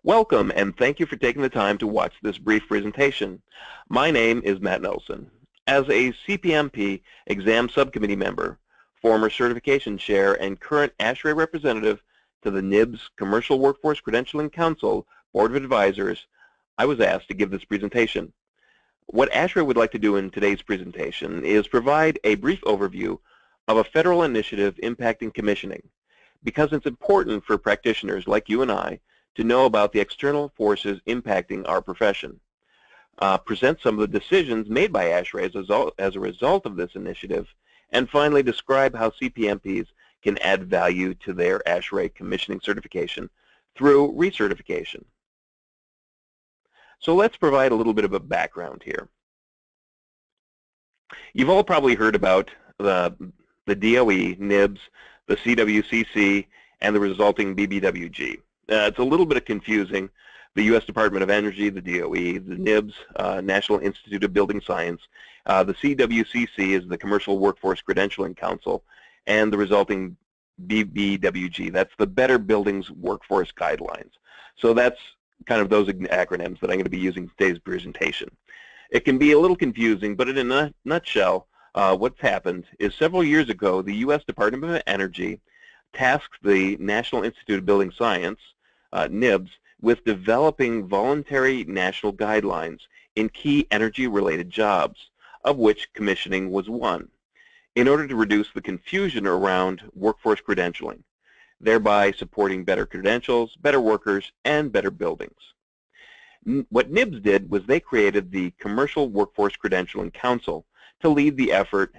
Welcome, and thank you for taking the time to watch this brief presentation. My name is Matt Nelson. As a CPMP exam subcommittee member, former certification chair, and current ASHRAE representative to the NIBS Commercial Workforce Credentialing Council Board of Advisors, I was asked to give this presentation. What ASHRAE would like to do in today's presentation is provide a brief overview of a federal initiative impacting commissioning, because it's important for practitioners like you and I to know about the external forces impacting our profession. Present some of the decisions made by ASHRAE as a result of this initiative, and finally describe how CPMPs can add value to their ASHRAE commissioning certification through recertification. So let's provide a little bit of a background here. You've all probably heard about the DOE, NIBS, the CWCC, and the resulting BBWG. It's a little bit confusing. The U.S. Department of Energy, the DOE, the NIBS, National Institute of Building Science, the CWCC is the Commercial Workforce Credentialing Council, and the resulting BBWG, that's the Better Buildings Workforce Guidelines. So that's kind of those acronyms that I'm going to be using in today's presentation. It can be a little confusing, but in a nutshell, what's happened is several years ago, the U.S. Department of Energy tasked the National Institute of Building Science, NIBS, with developing voluntary national guidelines in key energy-related jobs, of which commissioning was one, in order to reduce the confusion around workforce credentialing, thereby supporting better credentials, better workers, and better buildings. What NIBS did was they created the Commercial Workforce Credentialing Council to lead the effort,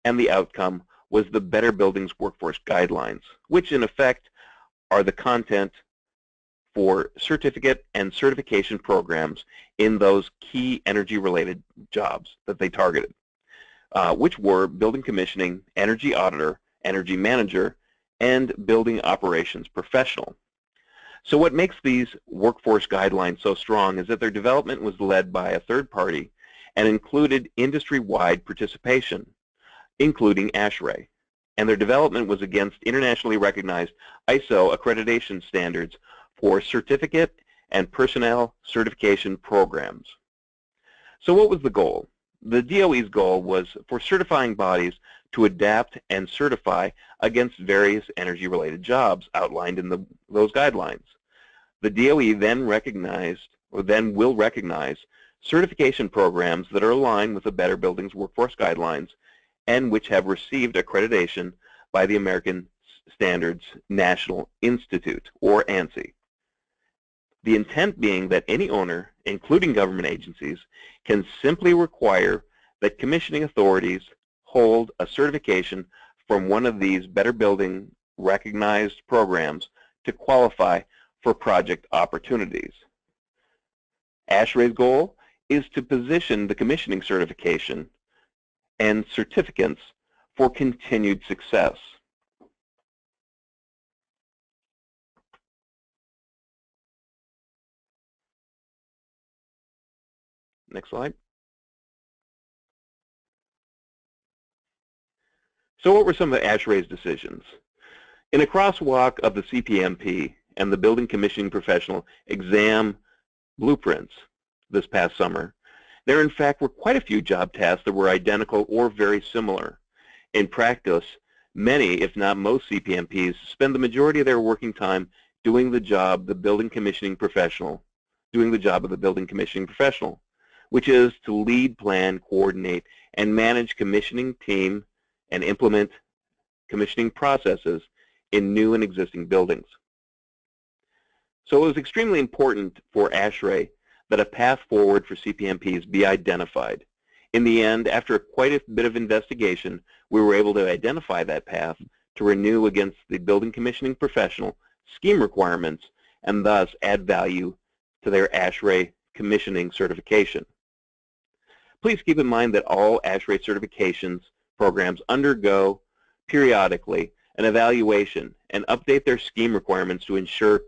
and the outcome was the Better Buildings Workforce Guidelines, which in effect are the content for certificate and certification programs in those key energy-related jobs that they targeted, which were building commissioning, energy auditor, energy manager, and building operations professional. So what makes these workforce guidelines so strong is that their development was led by a third party and included industry-wide participation, including ASHRAE, and their development was against internationally recognized ISO accreditation standards for certificate and personnel certification programs. So what was the goal? The DOE's goal was for certifying bodies to adapt and certify against various energy-related jobs outlined in those guidelines. The DOE then will recognize certification programs that are aligned with the Better Buildings Workforce Guidelines and which have received accreditation by the American Standards National Institute, or ANSI. The intent being that any owner, including government agencies, can simply require that commissioning authorities hold a certification from one of these Better Building recognized programs to qualify for project opportunities. ASHRAE's goal is to position the commissioning certification and certificates for continued success. Next slide. So what were some of ASHRAE's decisions? In a crosswalk of the CPMP and the Building Commissioning Professional exam blueprints this past summer, there in fact were quite a few job tasks that were identical or very similar. In practice, many, if not most CPMPs, spend the majority of their working time doing the job of the building commissioning professional, which is to lead, plan, coordinate, and manage commissioning team and implement commissioning processes in new and existing buildings. So it was extremely important for ASHRAE that a path forward for CPMPs be identified. In the end, after quite a bit of investigation, we were able to identify that path to renew against the building commissioning professional scheme requirements and thus add value to their ASHRAE commissioning certification. Please keep in mind that all ASHRAE certifications programs undergo periodically an evaluation and update their scheme requirements to ensure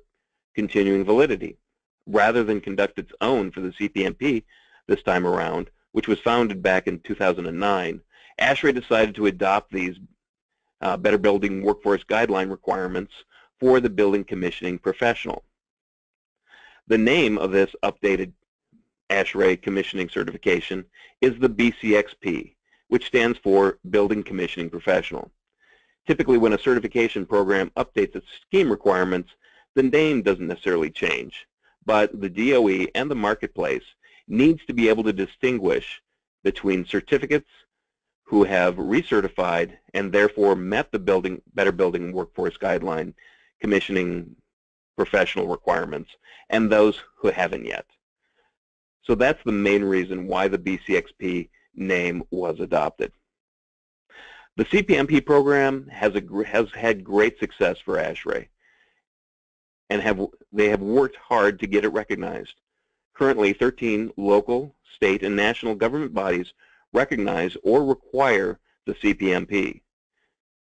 continuing validity. Rather than conduct its own for the CPMP this time around, which was founded back in 2009, ASHRAE decided to adopt these Better Building Workforce Guideline requirements for the building commissioning professional. The name of this updated ASHRAE commissioning certification is the BCXP, which stands for Building Commissioning Professional. Typically, when a certification program updates its scheme requirements, the name doesn't necessarily change, but the DOE and the marketplace needs to be able to distinguish between certificates who have recertified and therefore met the Better Building Workforce Guideline commissioning professional requirements and those who haven't yet. So that's the main reason why the BCXP name was adopted. The CPMP program has had great success for ASHRAE, and they have worked hard to get it recognized. Currently, 13 local, state, and national government bodies recognize or require the CPMP.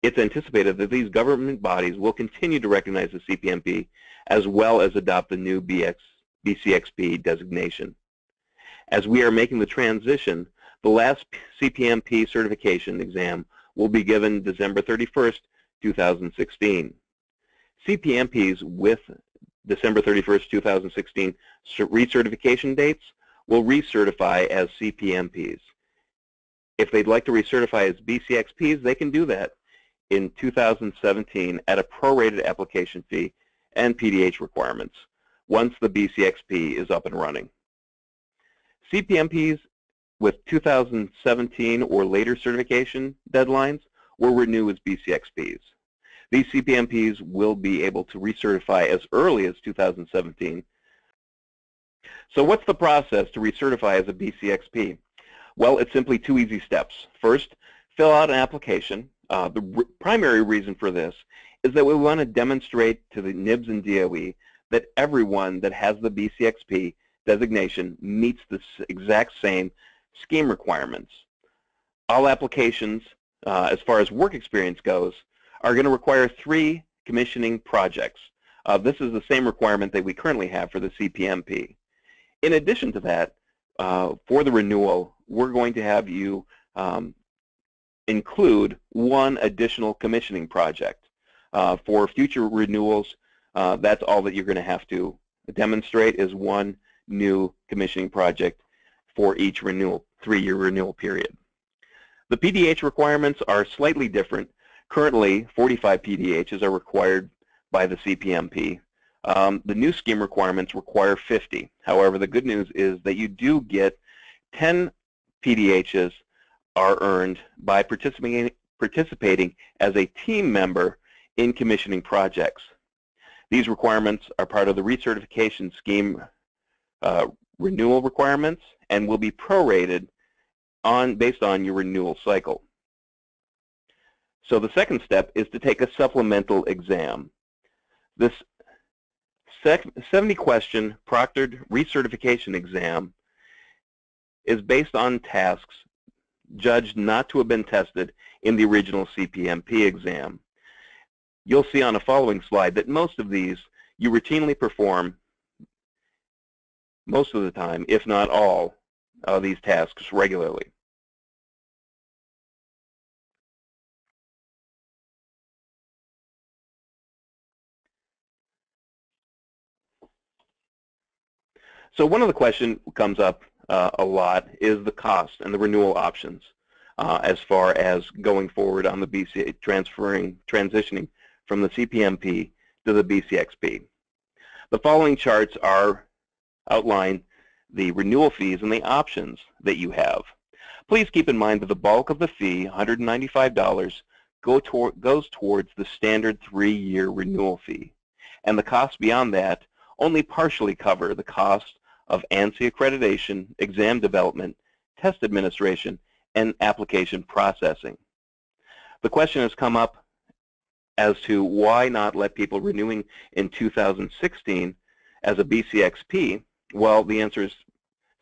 It's anticipated that these government bodies will continue to recognize the CPMP as well as adopt the new BCXP designation. As we are making the transition, the last CPMP certification exam will be given December 31st, 2016. CPMPs with December 31st, 2016 recertification dates will recertify as CPMPs. If they'd like to recertify as BCXPs, they can do that in 2017 at a prorated application fee and PDH requirements once the BCXP is up and running. CPMPs with 2017 or later certification deadlines will renew as BCXPs. These CPMPs will be able to recertify as early as 2017. So what's the process to recertify as a BCXP? Well, it's simply two easy steps. First, fill out an application. The primary reason for this is that we want to demonstrate to the NIBS and DOE that everyone that has the BCXP designation meets the exact same scheme requirements. All applications, as far as work experience goes, are going to require 3 commissioning projects. This is the same requirement that we currently have for the CPMP. In addition to that, for the renewal, we're going to have you include 1 additional commissioning project. For future renewals, that's all that you're going to have to demonstrate is 1 new commissioning project for each renewal, 3-year renewal period. The PDH requirements are slightly different. Currently, 45 PDHs are required by the CPMP. The new scheme requirements require 50. However, the good news is that you do get 10 PDHs are earned by participating as a team member in commissioning projects. These requirements are part of the recertification scheme renewal requirements and will be prorated based on your renewal cycle. So the second step is to take a supplemental exam. This 70-question proctored recertification exam is based on tasks judged not to have been tested in the original CPMP exam. You'll see on a following slide that most of these you routinely perform most of the time, if not all, of these tasks regularly. So one of the questions comes up a lot is the cost and the renewal options as far as going forward on the transitioning from the CPMP to the BCXP. The following charts outline the renewal fees and the options that you have. Please keep in mind that the bulk of the fee, $195, goes towards the standard 3-year renewal fee, and the costs beyond that only partially cover the cost of ANSI accreditation, exam development, test administration, and application processing. The question has come up as to why not let people renewing in 2016 as a BCXP. Well, the answer is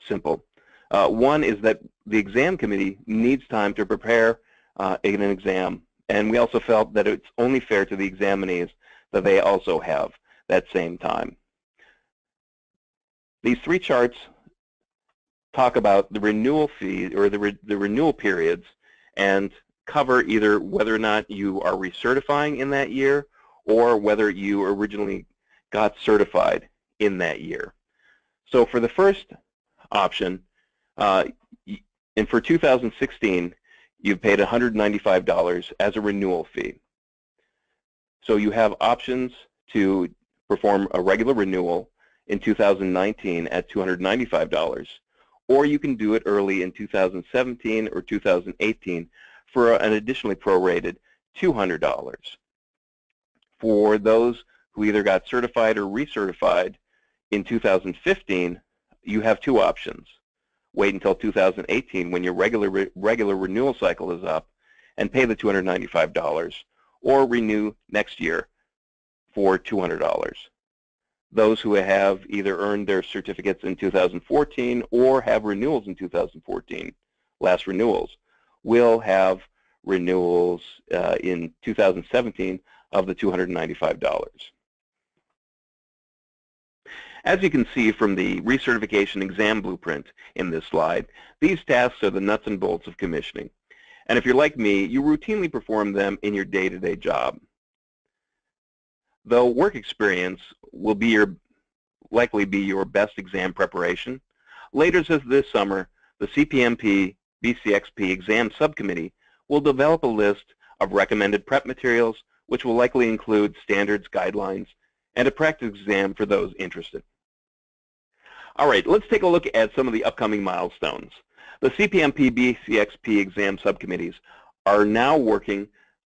simple. One is that the exam committee needs time to prepare an exam, and we also felt that it's only fair to the examinees that they also have that same time. These 3 charts talk about the renewal fee or the renewal periods and cover either whether or not you are recertifying in that year or whether you originally got certified in that year. So for the first option, and for 2016, you've paid $195 as a renewal fee. So you have options to perform a regular renewal in 2019 at $295, or you can do it early in 2017 or 2018 for an additionally prorated $200. For those who either got certified or recertified in 2015, you have two options. Wait until 2018 when your regular renewal cycle is up and pay the $295, or renew next year for $200. Those who have either earned their certificates in 2014 or have renewals in 2014, last renewals, will have renewals in 2017 of the $295. As you can see from the recertification exam blueprint in this slide, these tasks are the nuts and bolts of commissioning. And if you're like me, you routinely perform them in your day-to-day job. Though work experience will likely be your best exam preparation, later this summer, the CPMP BCXP exam subcommittee will develop a list of recommended prep materials, which will likely include standards, guidelines, and a practice exam for those interested. All right, let's take a look at some of the upcoming milestones. The CPMP BCXP exam subcommittees are now working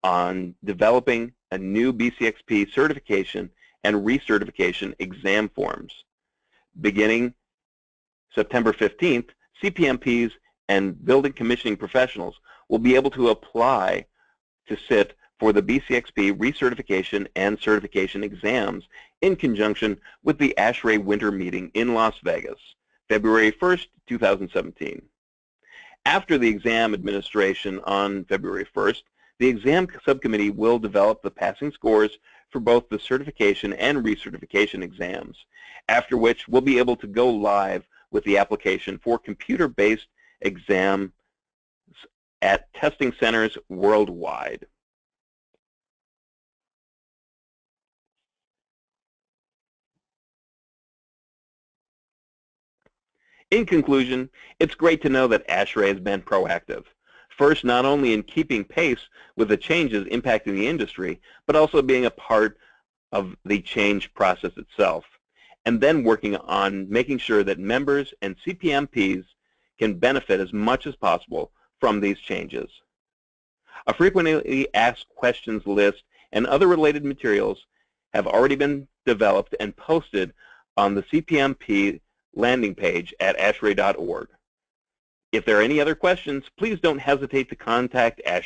on developing a new BCXP certification and recertification exam forms. Beginning September 15th, CPMPs and building commissioning professionals will be able to apply to sit for the BCXP recertification and certification exams in conjunction with the ASHRAE winter meeting in Las Vegas, February 1st, 2017. After the exam administration on February 1st, the exam subcommittee will develop the passing scores for both the certification and recertification exams, after which we'll be able to go live with the application for computer-based exams at testing centers worldwide. In conclusion, it's great to know that ASHRAE has been proactive. First, not only in keeping pace with the changes impacting the industry, but also being a part of the change process itself, and then working on making sure that members and CPMPs can benefit as much as possible from these changes. A frequently asked questions list and other related materials have already been developed and posted on the CPMP landing page at ASHRAE.org. If there are any other questions, please don't hesitate to contact ASHRAE.